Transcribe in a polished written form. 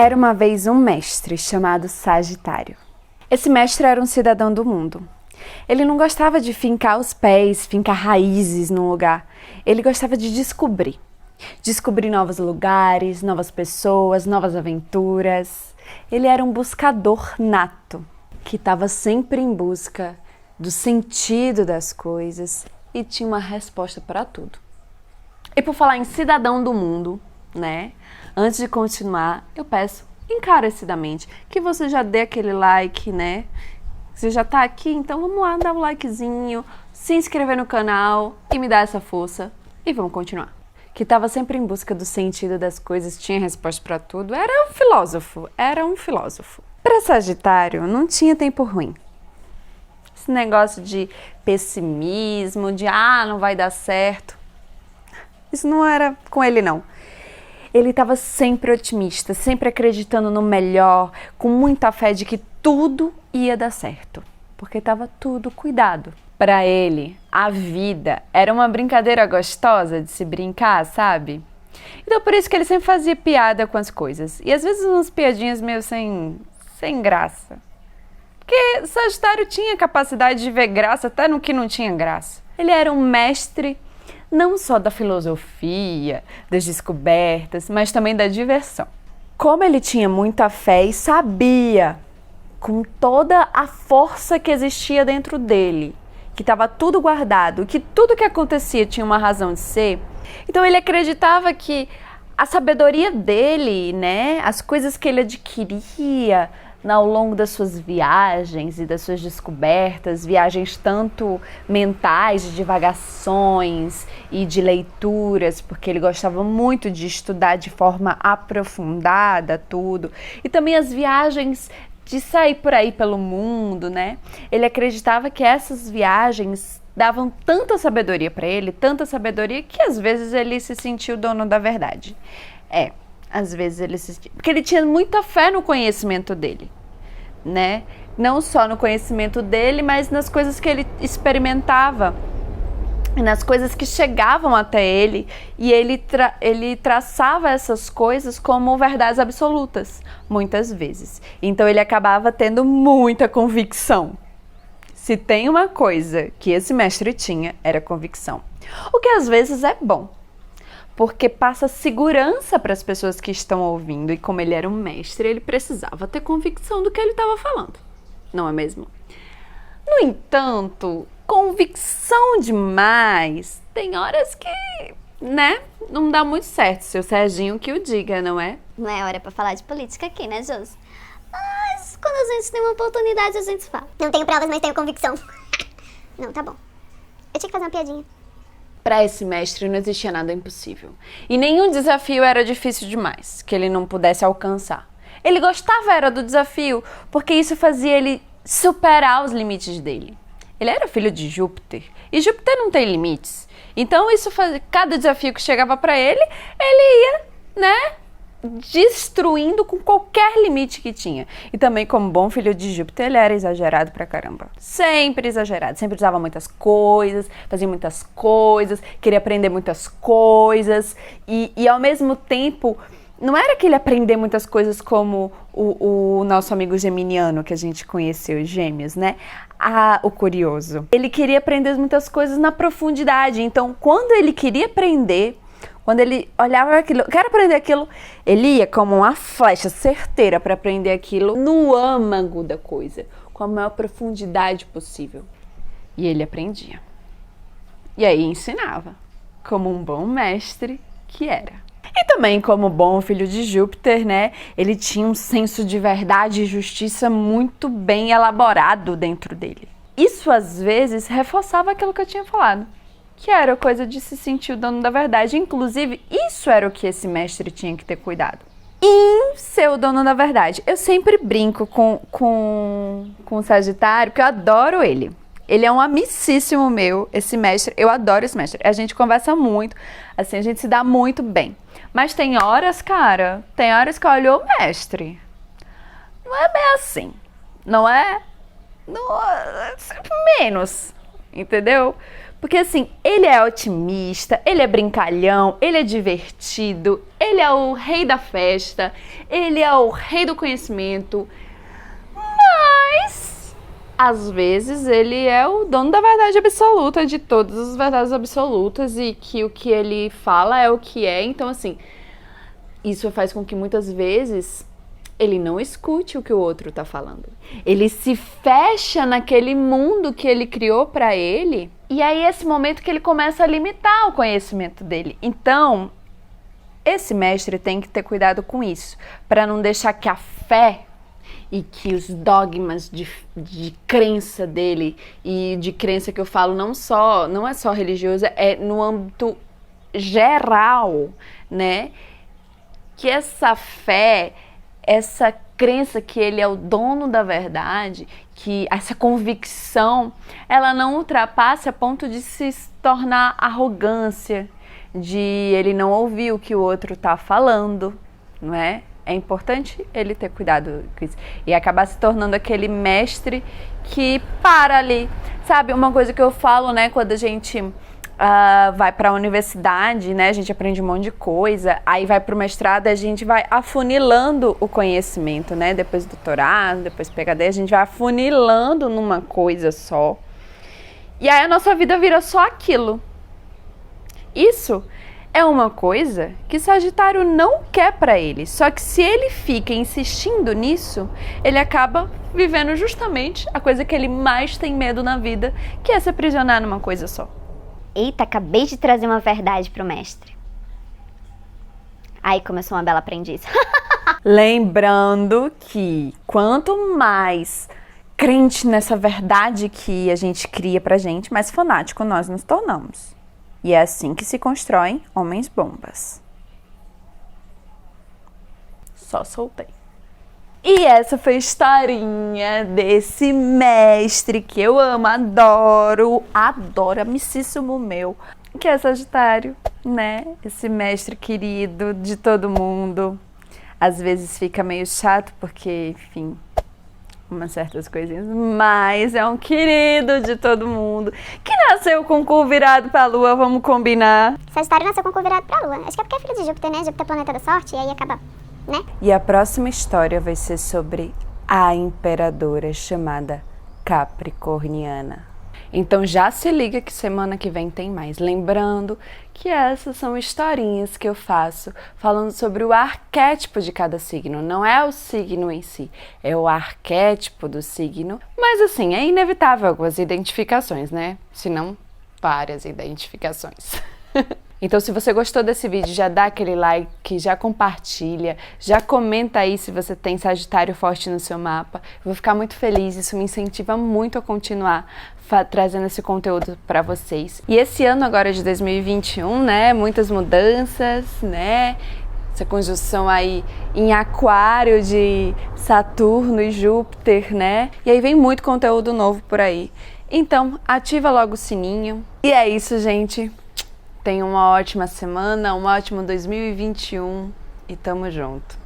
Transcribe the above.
Era uma vez um mestre chamado Sagitário. Esse mestre era um cidadão do mundo. Ele não gostava de fincar os pés, fincar raízes num lugar. Ele gostava de descobrir. Descobrir novos lugares, novas pessoas, novas aventuras. Ele era um buscador nato, que estava sempre em busca do sentido das coisas e tinha uma resposta para tudo. E por falar em cidadão do mundo, né? Antes de continuar, eu peço encarecidamente que você já dê aquele like, né? Você já tá aqui, então vamos lá, dar um likezinho, se inscrever no canal e me dar essa força e vamos continuar. Que estava sempre em busca do sentido das coisas, tinha resposta para tudo, era um filósofo. Para Sagitário, não tinha tempo ruim. Esse negócio de pessimismo, de não vai dar certo, isso não era com ele não. Ele estava sempre otimista, sempre acreditando no melhor, com muita fé de que tudo ia dar certo, porque estava tudo cuidado. Para ele, a vida era uma brincadeira gostosa de se brincar, sabe? Então por isso que ele sempre fazia piada com as coisas. E às vezes umas piadinhas meio sem graça. Porque Sagitário tinha capacidade de ver graça até no que não tinha graça. Ele era um mestre não só da filosofia, das descobertas, mas também da diversão. Como ele tinha muita fé e sabia, com toda a força que existia dentro dele, que estava tudo guardado, que tudo que acontecia tinha uma razão de ser, então ele acreditava que a sabedoria dele, né, as coisas que ele adquiria ao longo das suas viagens e das suas descobertas, viagens tanto mentais, de divagações e de leituras, porque ele gostava muito de estudar de forma aprofundada tudo, e também as viagens de sair por aí pelo mundo, né? Ele acreditava que essas viagens davam tanta sabedoria para ele, tanta sabedoria, que às vezes ele se sentia o dono da verdade. Às vezes ele se sentia... Porque ele tinha muita fé no conhecimento dele, né? Não só no conhecimento dele, mas nas coisas que ele experimentava, nas coisas que chegavam até ele, e ele traçava essas coisas como verdades absolutas, muitas vezes. Então ele acabava tendo muita convicção. Se tem uma coisa que esse mestre tinha, era convicção. O que às vezes é bom, porque passa segurança para as pessoas que estão ouvindo, e como ele era um mestre, ele precisava ter convicção do que ele estava falando, não é mesmo? No entanto, convicção demais, tem horas que, né, não dá muito certo. Seu Serginho que o diga, não é? Não é hora pra falar de política aqui, né, Josi? Mas quando a gente tem uma oportunidade, a gente fala. Não tenho provas, mas tenho convicção. Não, tá bom. Eu tinha que fazer uma piadinha. Para esse mestre não existia nada impossível. E nenhum desafio era difícil demais, que ele não pudesse alcançar. Ele gostava era do desafio, porque isso fazia ele superar os limites dele. Ele era filho de Júpiter, e Júpiter não tem limites. Então isso fazia, cada desafio que chegava para ele ia, né, destruindo com qualquer limite que tinha. E também, como bom filho de Júpiter, ele era exagerado pra caramba. Sempre exagerado, sempre usava muitas coisas, fazia muitas coisas, queria aprender muitas coisas, e ao mesmo tempo, não era que ele aprender muitas coisas como o nosso amigo geminiano que a gente conheceu, Gêmeos, né? O curioso. Ele queria aprender muitas coisas na profundidade. Então, quando ele queria aprender, quando ele olhava aquilo, quero aprender aquilo, ele ia como uma flecha certeira para aprender aquilo no âmago da coisa, com a maior profundidade possível. E ele aprendia. E aí ensinava, como um bom mestre que era. E também, como bom filho de Júpiter, né, ele tinha um senso de verdade e justiça muito bem elaborado dentro dele. Isso, às vezes, reforçava aquilo que eu tinha falado, que era coisa de se sentir o dono da verdade. Inclusive, isso era o que esse mestre tinha que ter cuidado, em ser o dono da verdade. Eu sempre brinco com o Sagitário, porque eu adoro ele. Ele é um amicíssimo meu, esse mestre. Eu adoro esse mestre. A gente conversa muito, assim, a gente se dá muito bem. Mas tem horas, cara, tem horas que eu olho o mestre. Não é bem assim. Não é? Não, menos. entendeu? Porque assim, ele é otimista, ele é brincalhão, ele é divertido, ele é o rei da festa, ele é o rei do conhecimento, mas às vezes ele é o dono da verdade absoluta, de todas as verdades absolutas, e que o que ele fala é o que é. Então assim, isso faz com que muitas vezes ele não escute o que o outro tá falando. Ele se fecha naquele mundo que ele criou para ele, e aí é esse momento que ele começa a limitar o conhecimento dele. Então, esse mestre tem que ter cuidado com isso, para não deixar que a fé e que os dogmas de crença dele, e de crença que eu falo não é só religiosa, é no âmbito geral, né? Que essa fé, essa crença que ele é o dono da verdade, que essa convicção, ela não ultrapasse a ponto de se tornar arrogância, de ele não ouvir o que o outro está falando, não é? É importante ele ter cuidado com isso e acabar se tornando aquele mestre que para ali. Sabe, uma coisa que eu falo, né, quando a gente vai para a universidade, né, a gente aprende um monte de coisa, aí vai para o mestrado, a gente vai afunilando o conhecimento, né, depois do doutorado, depois PhD, a gente vai afunilando numa coisa só. E aí a nossa vida vira só aquilo. Isso é uma coisa que Sagitário não quer para ele. Só que se ele fica insistindo nisso, ele acaba vivendo justamente a coisa que ele mais tem medo na vida, que é se aprisionar numa coisa só. Eita, acabei de trazer uma verdade pro mestre. Aí começou uma bela aprendiz. Lembrando que quanto mais crente nessa verdade que a gente cria pra gente, mais fanático nós nos tornamos. E é assim que se constroem homens bombas. Só soltei. E essa foi a historinha desse mestre que eu amo, adoro, amicíssimo meu, que é Sagitário, né? Esse mestre querido de todo mundo. Às vezes fica meio chato porque, enfim, umas certas coisinhas, mas é um querido de todo mundo, que nasceu com o cu virado pra lua, vamos combinar. Sagitário nasceu com o cu virado pra lua. Acho que é porque é filho de Júpiter, né? Júpiter é planeta da sorte, e aí acaba, né? E a próxima história vai ser sobre a imperadora chamada Capricorniana. Então já se liga que semana que vem tem mais. Lembrando que essas são historinhas que eu faço falando sobre o arquétipo de cada signo. Não é o signo em si, é o arquétipo do signo. Mas assim, é inevitável algumas identificações, né? Se não, várias identificações. Então, se você gostou desse vídeo, já dá aquele like, já compartilha, já comenta aí se você tem Sagitário forte no seu mapa. Eu vou ficar muito feliz, isso me incentiva muito a continuar trazendo esse conteúdo para vocês. E esse ano agora de 2021, né, muitas mudanças, né, essa conjunção aí em Aquário de Saturno e Júpiter, né, e aí vem muito conteúdo novo por aí. Então, ativa logo o sininho. E é isso, gente. Tenha uma ótima semana, um ótimo 2021 e tamo junto.